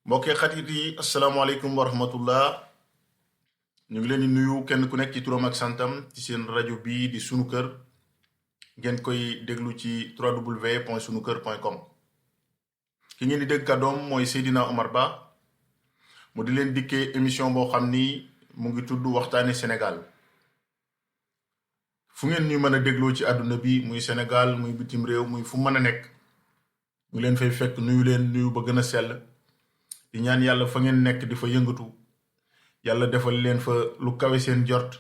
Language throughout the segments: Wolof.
mbokkee xarit yi asalaamaaleykum wa rahmatullah ñu ngi leen di nuyu kenn ku nekk ci turam ak santam ci seen rajo bii di sunu kër ngeen koy déglu ci www.sunukër.com ki ngeen di dégg kàddoom mooy Seydina Omar Ba mu di leen dikkee émission boo xam ni mu ngi tudd waxtaane Sénégal fu ngeen ñu mën a dégloo ci àdduna bi muy Sénégal muy bitim réew muy fu mën a nekk ñu leen fay fekk nuyu leen nuyu ba gën a sell di ñaan yàlla fa ngeen nekk di fa yëngatu yàlla defal leen fa lu kawe seen jort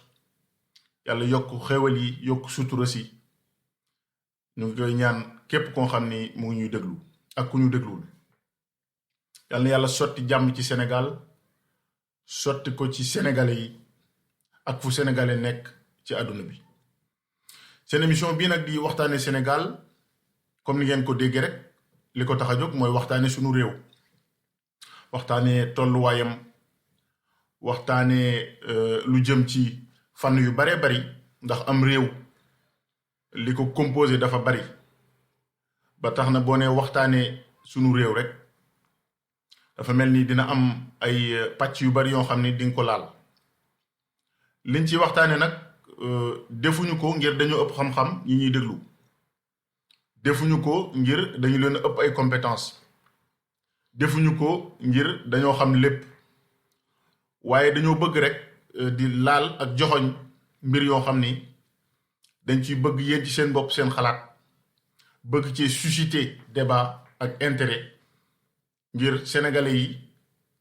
yàlla yokk xéwal yi yokk sutura si ñu ngi koy ñaan képp koo xam ni mu ngi ñuy déglu ak ku ñu déglul yàlla na yàlla sotti jàmm ci Sénégal sotti ko ci sénégalais yi ak fu sénégalais nekk ci àdduna bi seen émission bii nag di waxtaane Sénégal comme ni ngeen ko déggee rek li ko tax a jóg mooy waxtaane sunu réew waxtaane tolluwaayam waxtaane lu jëm ci fànn yu bare bari ndax am réew li ko composé dafa bari ba tax na boo nee waxtaane sunu réew rek dafa mel ni dina am ay pàcc yu bari yoo xam ne di nga ko laal liñ ci waxtaane nag defuñu ko ngir dañu ëpp xam-xam ñi ñuy déglu defuñu ko ngir dañu leen ëpp ay compétence defuñu ko ngir dañoo xam lépp waaye dañoo bëgg rek di laal ak joxoñ mbir yoo xam ni dañ ci bëgg yéen ci seen bopp seen xalaat bëgg ci susciter débat ak intérêt ngir sénégalais yi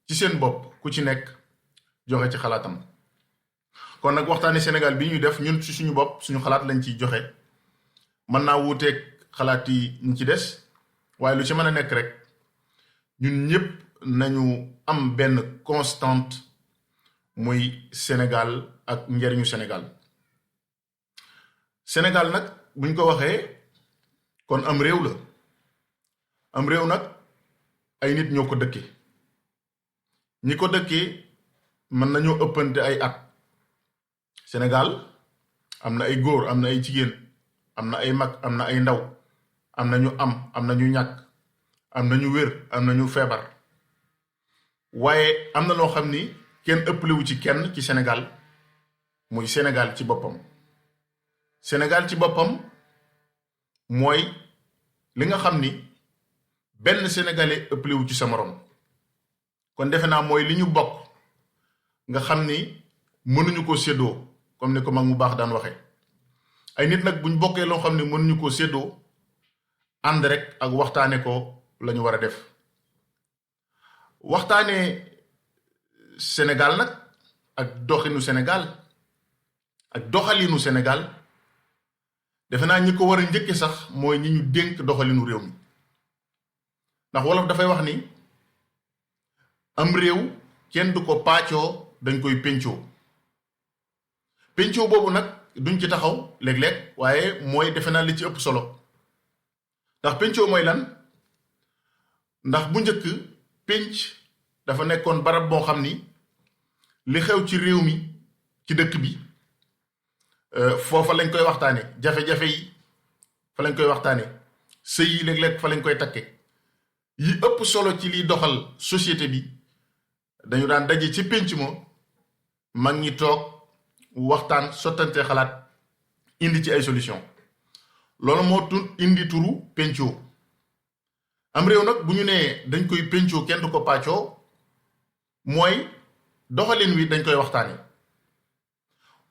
ci seen bopp ku ci nekk joxe ci xalaatam kon nag waxtaane Sénégal bi ñuy def ñun ci suñu bopp suñu xalaat lañ ciy joxe mën naa wuuteeg xalaat yi ñu ci des waaye lu ci mën a nekk rek ñun ñëpp nañu am benn constante muy Sénégal ak njariñu Sénégal Sénégal nag buñ ko waxee kon am réew la am réew nag ay nit ñoo ko dëkkee ñi ko dëkkee mën nañoo ëppante ay at Sénégal am na ay góor am na ay jigéen am na ay mag am na ay ndaw am na ñu am na ñu ñàkk am na ñu wér am na ñu feebar waaye am na loo xam ni kenn ëpplewu ci kenn ci Sénégal muy Sénégal ci boppam Sénégal ci boppam mooy li nga xam ni benn sénégalais ëpplewu ci sa morom kon defe naa mooy li ñu bokk nga xam ni mënuñu ko séddoo comme ni ko mag mu baax daan waxe ay nit nag buñ bokkee loo xam ni mënuñu ko séddoo ànd rek ak waxtaane ko lañu war a def waxtaane Sénégal nag ak doxinu Sénégal ak doxalinu Sénégal defe naa ñi ko war a njëkke sax mooy ñi ñu dénk doxalinu réew mi ndax wolof dafay wax ni am réew kenn du ko paccoo dañ koy pencoo pencoo boobu nag duñ ci taxaw léeg-léeg waaye mooy defe naa li ci ëpp solo ndax pencoo mooy lan ndax bu njëkk pénc dafa nekkoon barab boo xam ni li xew ci réew mi ci dëkk bi foofa lañ koy waxtaane jafe-jafe yi fa lañ koy waxtaane sëy yi léeg-léeg fa lañ koy takke yi ëpp solo ci liy doxal société bi dañu daan daje ci pénc ma mag ñi toog waxtaan sottante xalaat indi ci ay solution loolu moo indi turu péncoo am réew nag bu ñu nee dañ koy pencoo kenn du ko pàccoo mooy doxalin wi dañ koy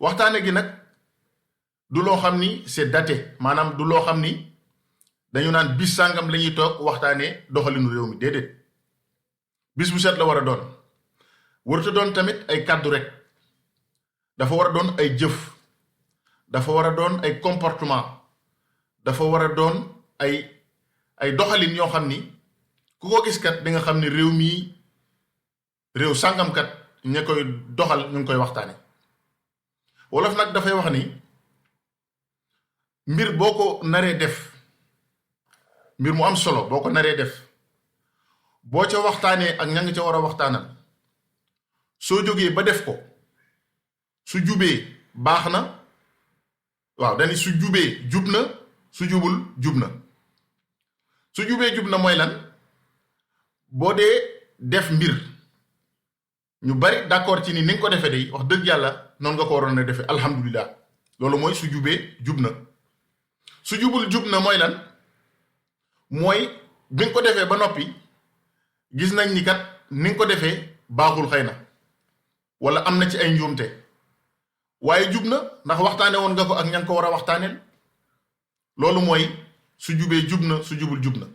waxtaane gi nag du loo xam ni c'est daté maanaam du loo xam ni dañu naan bis sàngam la ñuy toog waxtaane doxalinu réew mi déedéet bis bu set la war a doon warut doon tamit ay kàddu rek dafa war a doon ay jëf dafa war a doon ay comportement dafa war a doon ay doxalin yoo xam ni ku ko gis kat di nga xam ni réew mii réew sàngamkat ña koy doxal ñu ngi koy waxtaane wolof nag dafay wax ni mbir boo ko naree def mbir mu am solo boo ko naree def boo ca waxtaanee ak ña nga ca war a waxtaanal soo jógee ba def ko su jubee baax na waaw dani su jubee jub na su jubul jub na su jubee jub na mooy lan boo dee def mbir ñu bari d'accord ci ni nga ko defee day wax dëgg yàlla noonu nga ko waroon a defee alhamdulilah loolu mooy su jubee jub na su jubul jub na mooy lan mooy bi nga ko defee ba noppi gis nañ ni kat ni nga ko defee baaxul xëy na wala am na ci ay njuumte waaye jub na ndax waxtaane woon nga ko ak ña nga ko war a waxtaaneel loolu mooy su jubee jub na su jubul jub na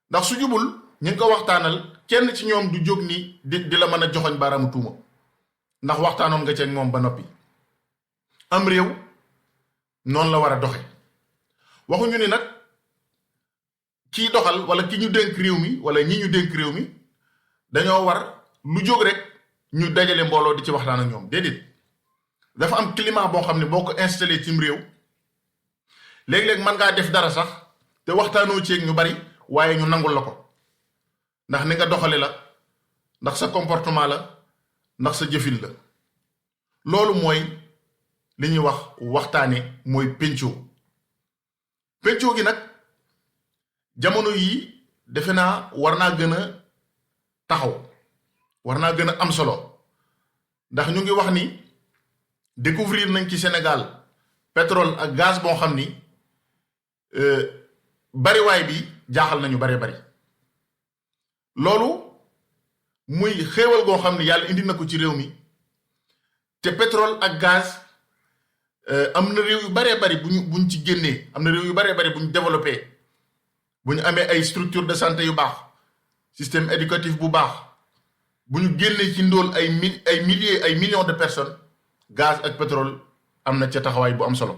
ndax su jubul ñu ngi ko waxtaanal kenn ci ñoom du jóg ni di la mën a joxoñ baaraamu tuuma ndax waxtaanoon nga ci ak moom ba noppi am réew noonu la war a doxe waxuñu ni nag kii doxal wala ki ñu dénk réew mi wala ñi ñu dénk réew mi dañoo war lu jóg rek ñu dajale mbooloo di ci waxtaan ak ñoom déedéet dafa am climat boo xam ne boo ko installé cim réew léeg-léeg mën ngaa def dara sax te waxtaanoo ci ak ñu bari waaye ñu nangul la ko ndax ni nga doxale la ndax sa comportement la ndax sa jëfin la loolu mooy li ñuy wax waxtaane mooy pencoo pencoo gi nag jamono yii defe naa war naa gën a taxaw war naa gën a am solo ndax ñu ngi wax ni découvrir nañ ci Sénégal pétrole ak gaz boo xam ni bariwaay bi jaaxal nañu bare bari loolu muy xéewal goo xam ni yàlla indi na ko ci réew mi te pétrole ak gaz am na réew yu baree bari buñ ci génnee am na réew yu baree bari buñ développé bu ñu amee ay structure de santé yu baax système éducatif bu baax bu ñu génnee ci ndóol ay milliers ay millions de personnes gaz ak pétrole am na ca taxawaay bu am solo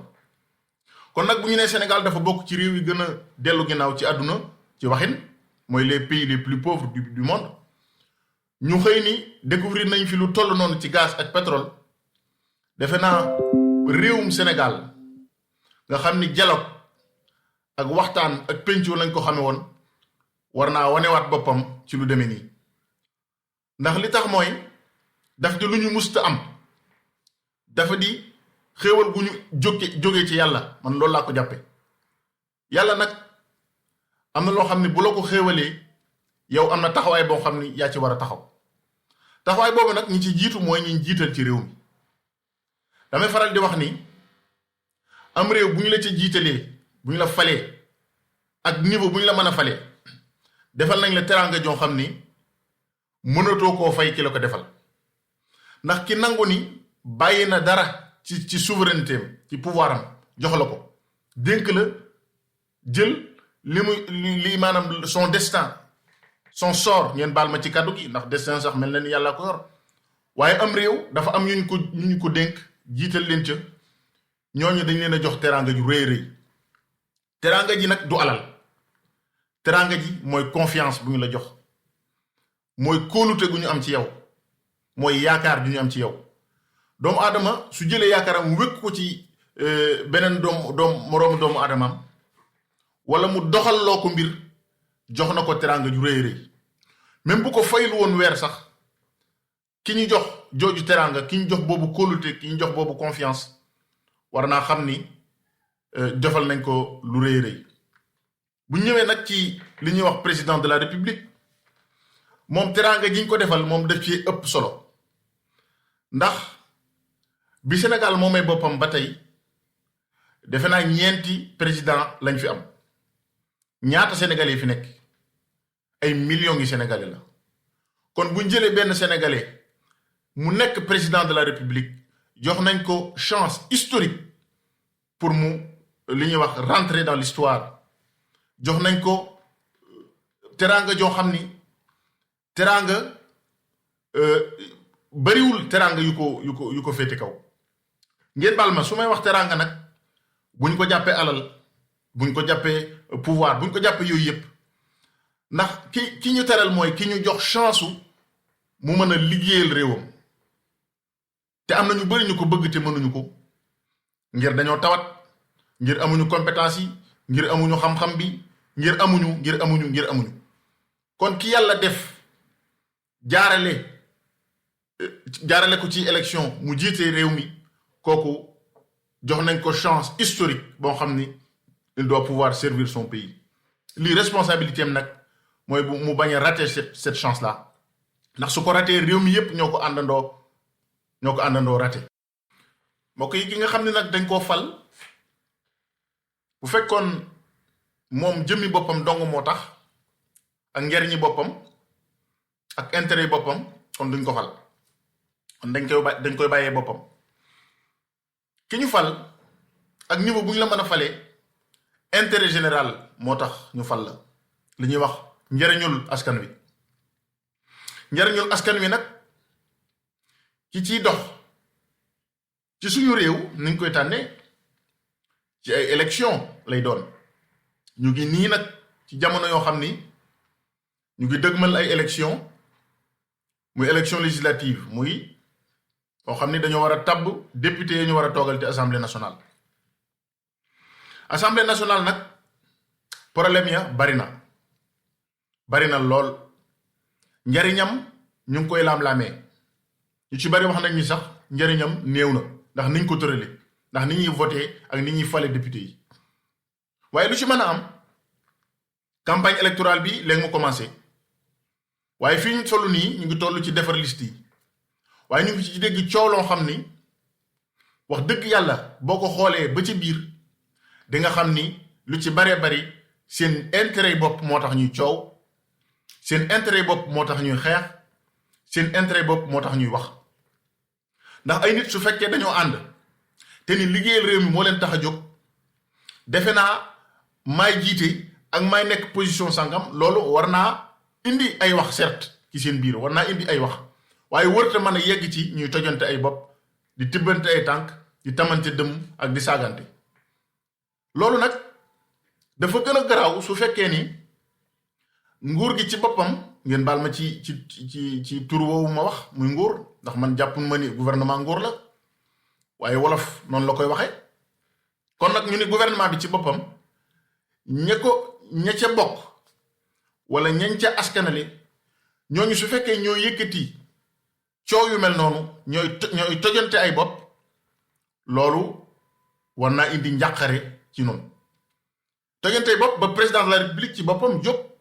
kon nag bu ñu nee Sénégal dafa bokk ci réew yi gën a dellu ginnaaw ci àdduna ci waxin mooy les pays les plus pauvres du monde ñu xëy ni découvrir nañ fi lu toll noonu ci gaz ak pétrole defe naa réewum Sénégal nga xam ni dialogue ak waxtaan ak pencoo lañ ko xame woon war naa wanewaat boppam ci lu demee nii ndax li tax mooy daf di lu ñu musta am dafa di xéewal gu ñu jóge ci yàlla man loolu laa ko jàppe yàlla nag am na loo xam ne bu la ko xéewalee yow am na taxawaay boo xam ni yaa ci war a taxaw taxawaay boobu nag ñi ci jiitu mooy ñi jiital ci réew mi damay faral di wax ni am réew bu ñu la ci jiitalee bu ñu la falee ak niveau bu ñu la mën a falee defal nañ la teraanga joo xam ni mënatoo koo fay ki la ko defal ndax ki nangu ni bàyyi na dara ci souveraineté am ci pouvoir am jox la ko dénk la jël li maanaam son destin son sort ngeen baal ma ci kàddu gi ndax destin sax mel na ni yàlla ko yor waaye am réew dafa am ñu ko dénk jiital leen ca ñooñu dañ leen a jox teraanga ju rëy rëy teraanga ji nag du alal teraanga ji mooy confiance bu ñu la jox mooy kóolute gu ñu am ci yow mooy yaakaar ju ñu am ci yow doomu aadama su jëlee yaakaaram wékk ko ci beneen moroomu doomu aadamam wala mu doxal loo ko mbir jox na ko teraanga ju rëy rëy même bu ko faylu woon weer sax ki ñu jox jooju teraanga ki ñu jox boobu kóolute ki ñu jox boobu confiance war naa xam ni defal nañ ko lu rëy rëy bu ñëwee nag ci li ñuy wax président de la république moom teraanga ji ñu ko defal moom daf ci ëpp solo ndax bi Sénégal moomay boppam ba tey defe naa 4 président lañ fi am ñaata sénégalais fi nekk ay millions yi sénégalais la kon bu ñu jëlee benn sénégalais mu nekk président de la république jox nañ ko chance historique pour mu li ñuy wax rentrer dans l'histoire jox nañ ko teraanga joo xam ni teraanga bariwul teraanga yu ko féete kaw ngeen baal ma su may wax teraanga nag buñ ko jàppee alal buñ ko jàppee pouvoir buñ ko jàppee yooyu yëpp ndax ki ñu teral mooy ki ñu jox chance mu mën a liggéeyal réewam te am na ñu bari ñu ko bëgg te mënuñu ko ngir dañoo tawat ngir amuñu compétence yi ngir amuñu xam-xam bi ngir amuñu kon ki yàlla def jaarale ko ci élection mu jiite réew mi kooku jox nañ ko chance historique boo xam ni il doit pouvoir servir son pays lii responsabilité am nag mooy bu mu bañ a rater cette chance là ndax su ko raté réew mi yépp ñoo ko àndandoo raté mbokk yi ki nga xam ne nag dañ koo fal bu fekkoon moom jëmmi boppam dong moo tax ak njariñi boppam ak intérêt boppam kon duñ ko fal kon dañ koy bàyyee boppam ki ñu fal ak niveau bu ñu la mën a falee intérêt général moo tax ñu fal la li ñuy wax njariñul askan wi njariñul askan wi nag ki ciy dox ci suñu réew niñ koy tànnee ci ay élection lay doon ñu ngi nii nag ci jamono yoo xam ni ñu ngi dëgmal ay élection muy élection législative muy yoo xam ni dañoo war a tabb député yi ñu war a toogal ci assemblée nationale. Assemblée nationale nag problème ya bari na lool njariñam ñu ngi koy laam-laamee ñu ci bari wax nañ ni sax njariñam néew na ndax niñ ko tërale ndax ni ñuy voté ak ni ñuy fale député yi waaye lu ci mën a am campagne électorale bi léegi mu commencé waaye fii ñu toll nii ñu ngi toll ci defar liste yi waaye ñu ngi ci dégg coow loo xam ni wax dëgg yàlla boo ko xoolee ba ci biir di nga xam ni lu ci baree bari seen intérêt bopp moo tax ñuy coow seen intérêt bopp moo tax ñuy xeex seen intérêt bopp moo tax ñuy wax ndax ay nit su fekkee dañoo ànd te ni liggéeyal réew mi moo leen tax a jóg defe naa maay jiite ak maay nekk position sangam loolu war naa indi ay wax certes ci seen biir war naa indi ay wax waaye wërta mën a yegg ci ñuy tojante ay bopp di tibbante ay tànk di tamante dëmm ak di saagante loolu nag dafa gën a garaaw su fekkee ni nguur gi ci boppam ngeen baal ma ci tur woowu ma wax muy nguur ndax man jàpp ma ni gouvernement nguur la waaye wolof noonu la koy waxee kon nag ñu ni gouvernement bi ci boppam ña ca bokk wala ñañ ca askanale ñooñu su fekkee ñoo yëkkati coow yu mel noonu ñooy tojante ay bopp loolu war naa indi njàqare ci noonu tojante ay bopp ba président de la république ci boppam jóg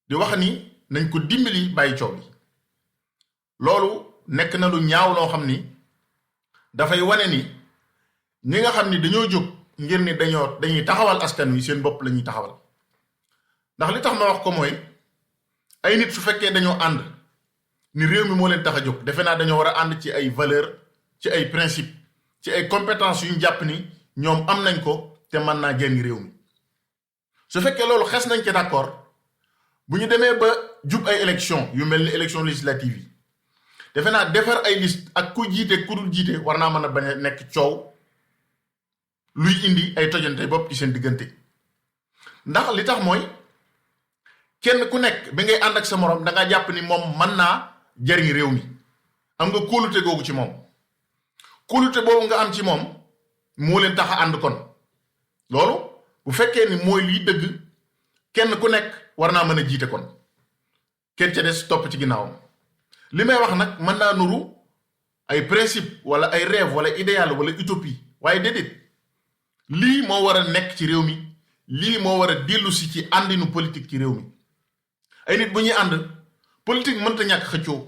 di wax ni nañ ko dimbali bàyyi coow bi loolu nekk na lu ñaaw loo xam ni dafay wane ni ñi nga xam ni dañoo jóg ngir ni dañuy taxawal askan wi seen bopp la ñuy taxawal ndax li tax ma wax ko mooy ay nit su fekkee dañoo ànd ni réew mi moo leen tax a jóg defe naa dañoo war a ànd ci ay valeur ci ay principe ci ay compétences yu ñu jàpp ni ñoom am nañ ko te mën naa jëriñ réew mi su fekkee loolu xes nañ ci d'accord bu ñu demee ba jub ay élection yu mel ni élection législative yi defe naa defar ay liste ak ku jiite ku dul jiite war naa mën a bañ a nekk coow luy indi ay tojante bopp ci seen diggante ndax li tax mooy kenn ku nekk bi ngay ànd ak sa morom da nga jàpp ni moom mën naa jariñ réew mi am nga kóolute googu ci moom kóolute boobu nga am ci moom moo leen tax a ànd kon loolu bu fekkee ni mooy liy dëgg kenn ku nekk war naa mën a jiite kon kenn ca des topp ci ginnaawam li may wax nag mën naa nuru ay principe wala ay rêve wala idéal wala utopie waaye déedéet lii moo war a nekk ci réew mi lii moo war a dellu si ci àndinu politique ci réew mi ay nit bu ñuy ànd politique mënta ñàkk xëccoo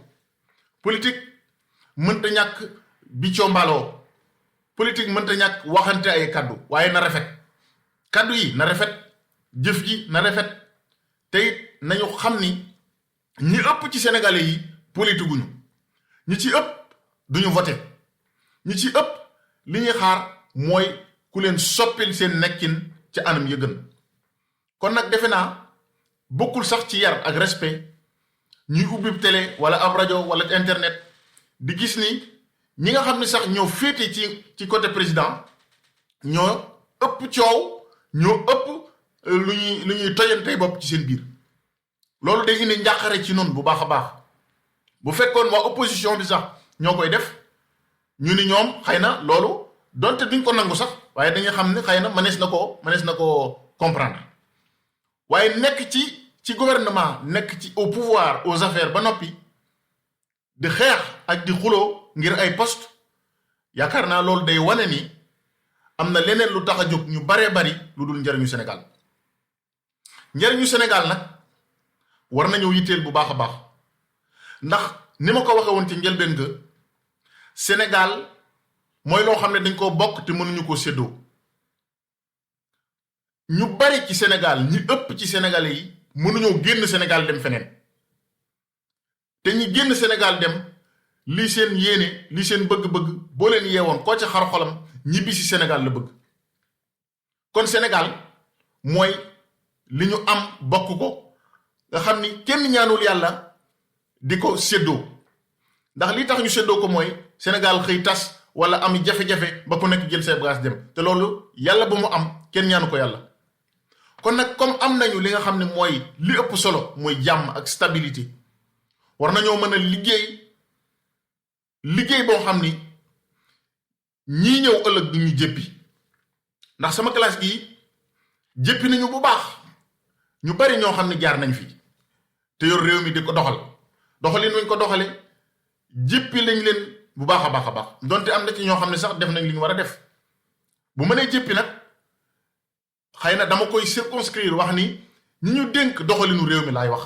politique mënta ñàkk biccoo mbaaloo politique mënta ñàkk waxante ay kaddu waaye na rafet kaddu yi na rafet jëf ji na rafet te it nañu xam ni ñi ëpp ci sénégalais yi politique guñu ñi ci ëpp duñu voté ñi ci ëpp li ñuy xaar mooy ku leen soppil seen nekkin ci anam ya gën kon nag defe naa bokkul sax ci yar ak respect ñuy ubbi télé wala ab rajo wala internet di gis ni ñi nga xam ne sax ñoo féete ci côté président ñoo ëpp coow ñoo ëpp lu ñuy tojantey bopp ci seen biir loolu day indi njàqare ci noonu bu baax a baax bu fekkoon waa opposition bi sax ñoo koy def ñu ni ñoom xëy na loolu donte duñ ko nangu sax waaye dañuy xam ne xëy na mënees na koo comprendre waaye nekk ci gouvernement nekk ci au pouvoir aux affaires ba noppi di xeex ak di xuloo ngir ay poste yaakaar naa loolu day wane ni am na leneen lu tax a jóg ñu baree bari lu dul njariñu Sénégal njariñu Sénégal nag war nañoo yitteel bu baax a baax ndax ni ma ko waxee woon ci njëlbeen ga Sénégal mooy loo xam ne dañ koo bokk te mënuñu koo séddoo ñu bari ci Sénégal ñi ëpp ci Sénégalais yi mënuñoo génn Sénégal dem feneen te ñi génn Sénégal dem lii seen yéene lii seen bëgg-bëgg boo leen yeewoon koo ca xar xolam ñibbi si Sénégal la bëgg kon Sénégal mooy li ñu am bokk ko nga xam ni kenn ñaanul yàlla di ko séddoo ndax li tax ñu séddoo ko mooy Sénégal xëy tas wala am jafe-jafe ba ku nekk jël say bagages dem te loolu yàlla bu mu am kenn ñaanu ko yàlla kon nag comme am nañu li nga xam ne mooy li ëpp solo mooy jàmm ak stabilité war nañoo mën a liggéey boo xam ni ñii ñëw ëllëg du ñu jéppi ndax sama classe gii jéppi nañu bu baax ñu bari ñoo xam ne jaar nañ fi te yor réew mi di ko doxalin wuñ ko doxale jéppi lañ leen bu baax a baax donte am na ci ñoo xam ne sax def nañ li ñu war a def bu mënee jéppi nag xëy na dama koy circonscrire wax ni ñi ñu dénk doxalinu réew mi laay wax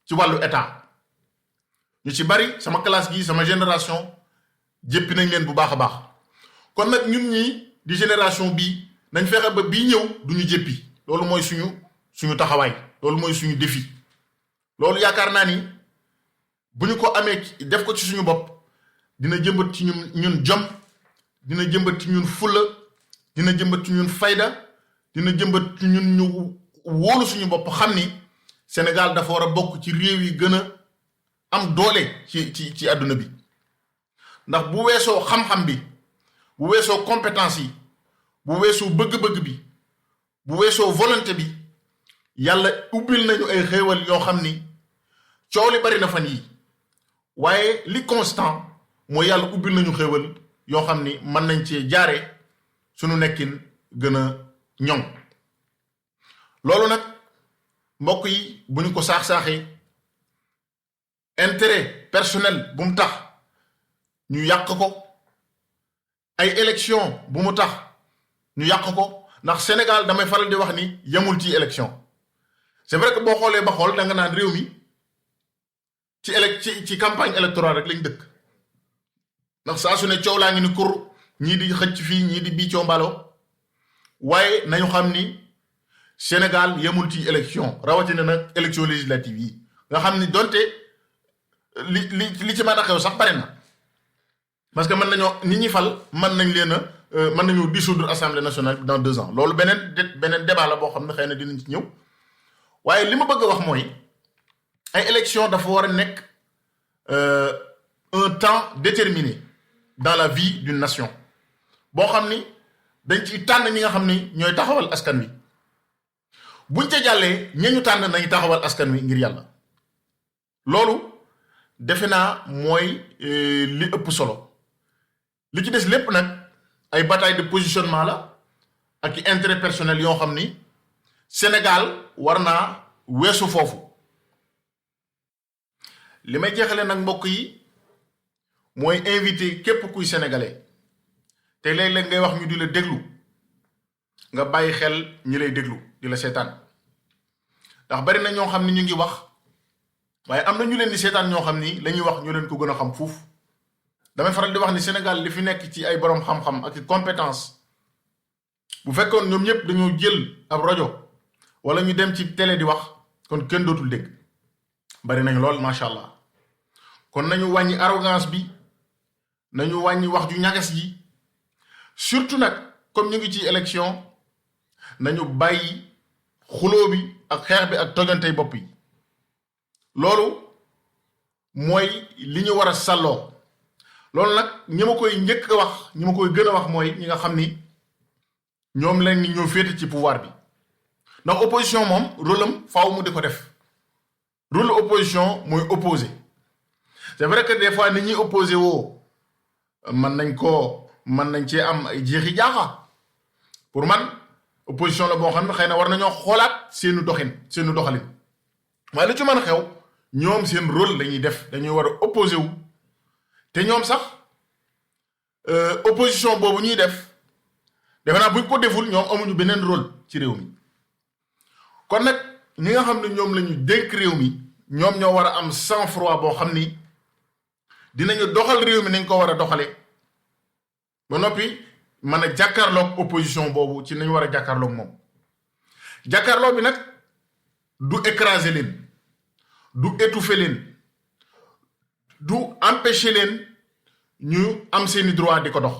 ci wàllu état ñu ci bari sama classe gi sama génération jéppi nañ leen bu baax a baax kon nag ñun ñii di génération bii nañ fexe ba bii ñëw du ñu jéppi loolu mooy suñu taxawaay loolu mooy suñu défi loolu yaakaar naa ni bu ñu ko amee def ko ci suñu bopp dina jëmbat ci ñun jom dina jëmbat ci ñun fulla dina jëmbat ci ñun fayda dina jëmbat ci ñun ñu wóolu suñu bopp xam ni Sénégal dafa war a bokk ci réew yi gën a am doole ci àdduna bi ndax bu weesoo xam-xam bi bu weesoo compétence yi bu weesoo bëgg-bëgg bi bu weesoo volonté bi yàlla ubbil nañu ay xéewal yoo xam ni coow li bari na fan yi waaye li constant mooy yàlla ubbil nañu xéewal yoo xam ni mën nañ cee jaare suñu nekkin gën a ñoŋ loolu nag mbokk yi bu ñu ko saax-saaxee intérêt personnel bu mu tax ñu yàq ko ay élection bu mu tax ñu yàq ko ndax Sénégal damay faral di wax ni yemul ci élection c'est vrai que boo xoolee ba xool da nga naan réew mi ci campagne électorale rek lañ dëkk ndax saa su ne coow laa ngi ni kur ñii di xëcc fii ñii di bii coow mbaloo waaye nañu xam ni Sénégal yemul ci élection rawatina nag élection législative yi nga xam ni donte li ci mën a xew sax bari na parce que mën nañoo nit ñi fal mën nañu dissoudre assemblée nationale dans 2 ans loolu beneen débat la boo xam ne xëy na dinañ ci ñëw waaye li ma bëgg a wax mooy ay élection dafa war a nekk un temps déterminé dans la vie d'une nation boo xam ni dañ ciy tànn ñi nga xam ni ñooy taxawal askan wi buñ ca jàllee ñañu tànn nañu taxawal askan wi ngir yàlla loolu defe naa mooy li ëpp solo li ci des lépp nag ay bataille de positionnement la ak i intérêt personnel yoo xam ni Sénégal war naa weesu foofu li may jeexale nag mbokk yi mooy invité képp kuy sénégalais te léeg-léeg ngay wax ñu di la déglu nga bàyyi xel ñi lay déglu di la seetaan ndax bari na ñoo xam ni ñu ngi wax waaye am na ñu leen di seetaan ñoo xam ni la ñuy wax ñu leen ko gën a xam fuuf damay faral di wax ni Sénégal li fi nekk ci ay borom xam-xam ak compétence bu fekkoon ñoom ñëpp dañoo jël ab rajo wala ñu dem ci télé di wax kon kenn dootul dégg bari nañu lool macha allah kon nañu wàññi arrogance bi nañu wàññi wax ju ñagas yi surtout nag comme ñu ngi ci élection nañu bàyyi xuloo bi ak xeex bi ak tojantey bopp yi loolu mooy li ñu war a sàlloo loolu nag ñi ma koy njëkk a wax ñi ma koy gën a wax mooy ñi nga xam ni ñoom lañ ni ñoo féete ci pouvoir bi ndax opposition moom rôle am faaw mu di ko def rôle opposition mooy opposé c'est vrai que des fois nit ñuy opposé woo mën nañ cee am ay jeexi jaaxa pour man opposition la boo xam ne xëy na war nañoo xoolaat seenu doxalin waaye lu ci mën a xew ñoom seen rôle lañuy def dañuy war a opposé wu te ñoom sax opposition boobu ñuy def defe naa buñ ko deful ñoom amuñu beneen rôle ci réew mi kon nag ñi nga xam ne ñoom la ñu dénk réew mi ñoom ñoo war a am sang-froid boo xam ni dinañu doxal réew mi nañ ko war a doxale ba noppi mën a jàkkaarloog opposition boobu ci nañ war a jàkkaarloog moom jàkkaarloo bi nag du écraser leen du étouffer leen du empêcher leen ñu am seeni droit di ko dox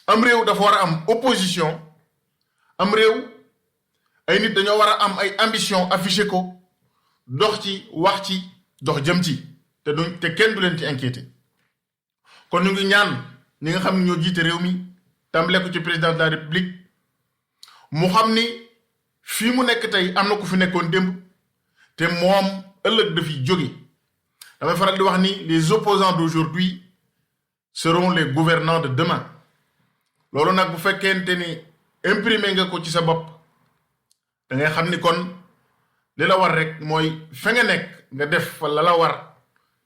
am réew dafa war a am opposition am réew ay nit dañoo war a am ay ambition affiché ko dox ci wax ci dox jëm ci te kenn du leen ci inquiété kon ñu ngi ñaan ñi nga xam ne ñoo jiite réew mi tàmbale ko ci président de la république mu xam ni fii mu nekk tey am na ku fi nekkoon démb te moom ëllëg dafiy jóge damay faral di wax ni les opposants d'aujourd'hui seront les gouvernants de demain loolu nag bu fekkente ni imprimé nga ko ci sa bopp da ngay xam ni kon li la war rek mooy fa nga nekk nga def fa la war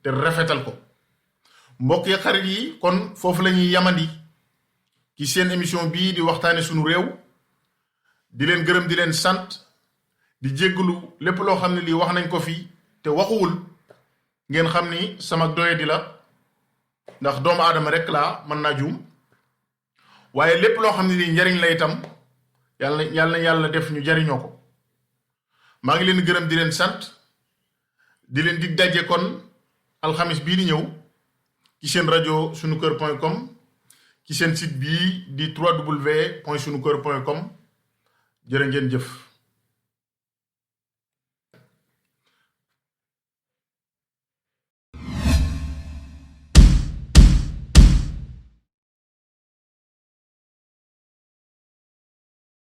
te rafetal ko mbokk yi xarit yi kon foofu la ñuy yamandi ci seen émission bii di waxtaane sunu réew di leen gërëm di leen sant di jéggalu lépp loo xam ne lii wax nañ ko fii te waxuwul ngeen xam ni sama doye di la ndax doomu aadama rek laa mën naa juum waaye lépp loo xam ne lii njariñ la itam yàlla def ñu jariñoo ko maa ngi leen gërëm di leen sant di leen dig daje kon alxamis bii di ñëw ci seen rajo sunukër.com ci seen site bii di www.sunuker.com jërë ngeen jëf